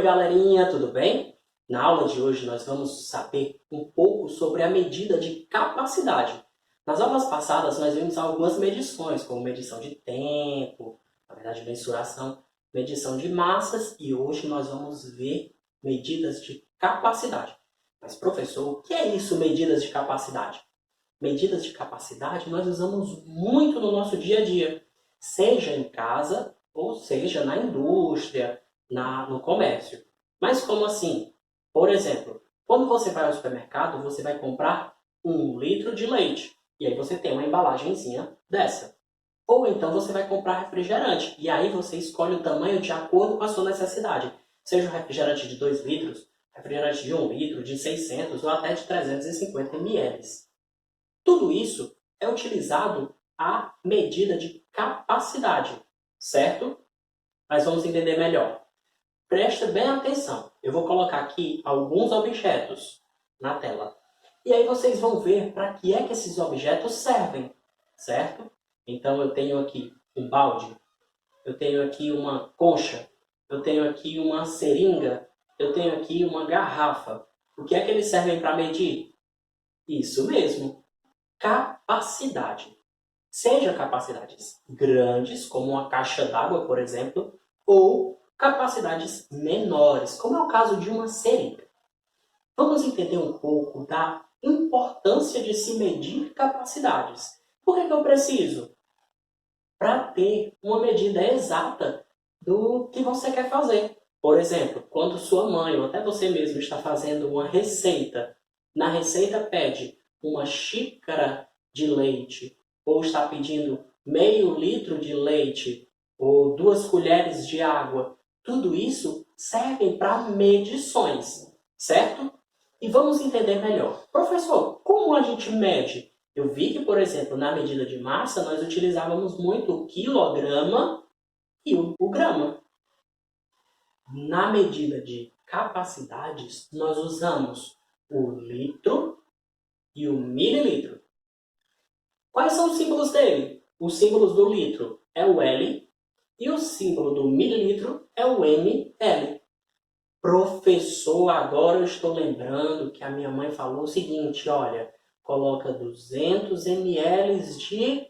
galerinha, tudo bem? Na aula de hoje nós vamos saber um pouco sobre a medida de capacidade. Nas aulas passadas nós vimos algumas medições, como medição de tempo, na verdade mensuração, medição de massas, e hoje nós vamos ver medidas de capacidade. Mas professor, o que é isso, medidas de capacidade? Medidas de capacidade nós usamos muito no nosso dia a dia, seja em casa ou seja na indústria, no comércio. Mas como assim? Por exemplo, quando você vai ao supermercado, você vai comprar 1 litro de leite. E aí você tem uma embalagenzinha dessa. Ou então você vai comprar refrigerante. E aí você escolhe o tamanho de acordo com a sua necessidade. Seja um refrigerante de 2 litros, refrigerante de 1 litro, de 600 ou até de 350 ml. Tudo isso é utilizado à medida de capacidade, certo? Mas vamos entender melhor. Preste bem atenção. Eu vou colocar aqui alguns objetos na tela. E aí vocês vão ver para que é que esses objetos servem, certo? Então eu tenho aqui um balde, eu tenho aqui uma concha, eu tenho aqui uma seringa, eu tenho aqui uma garrafa. O que é que eles servem para medir? Isso mesmo, capacidade. Seja capacidades grandes, como uma caixa d'água, por exemplo, ou capacidades menores, como é o caso de uma seringa. Vamos entender um pouco da importância de se medir capacidades. Por que eu preciso? Para ter uma medida exata do que você quer fazer. Por exemplo, quando sua mãe ou até você mesmo está fazendo uma receita, na receita pede uma xícara de leite, ou está pedindo meio litro de leite, ou 2 colheres de água. Tudo isso serve para medições, certo? E vamos entender melhor. Professor, como a gente mede? Eu vi que, por exemplo, na medida de massa, nós utilizávamos muito o quilograma e o grama. Na medida de capacidades, nós usamos o litro e o mililitro. Quais são os símbolos dele? Os símbolos do litro é o L e o símbolo do mililitro é o ml. Professor, agora eu estou lembrando que a minha mãe falou o seguinte, olha, coloca 200 ml de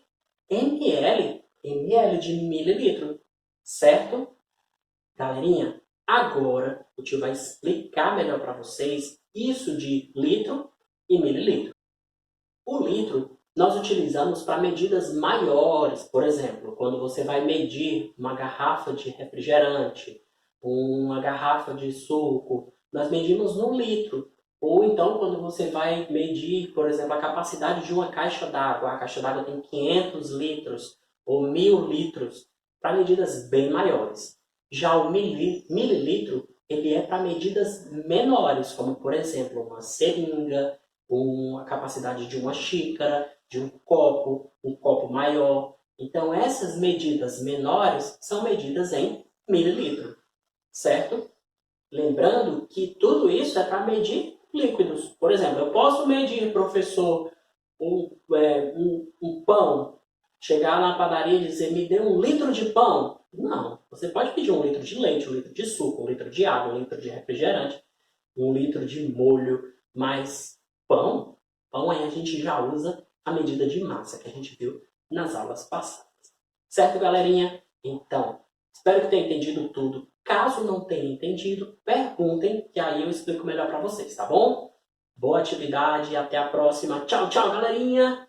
ml de mililitro, certo? Galerinha, agora o tio vai explicar melhor para vocês isso de litro e mililitro. O litro nós utilizamos para medidas maiores, por exemplo, quando você vai medir uma garrafa de refrigerante, uma garrafa de suco, nós medimos no litro. Ou então quando você vai medir, por exemplo, a capacidade de uma caixa d'água, a caixa d'água tem 500 litros ou 1000 litros, para medidas bem maiores. Já o mililitro, ele é para medidas menores, como por exemplo uma seringa, a capacidade de uma xícara, de um copo maior. Então essas medidas menores são medidas em mililitro, certo? Lembrando que tudo isso é para medir líquidos. Por exemplo, eu posso medir, professor, um pão, chegar na padaria e dizer, me dê 1 litro de pão. Não, você pode pedir 1 litro de leite, 1 litro de suco, 1 litro de água, 1 litro de refrigerante, 1 litro de molho, mas pão aí a gente já usa a medida de massa que a gente viu nas aulas passadas. Certo, galerinha? Então, espero que tenha entendido tudo. Caso não tenha entendido, perguntem que aí eu explico melhor para vocês, tá bom? Boa atividade e até a próxima. Tchau, tchau, galerinha!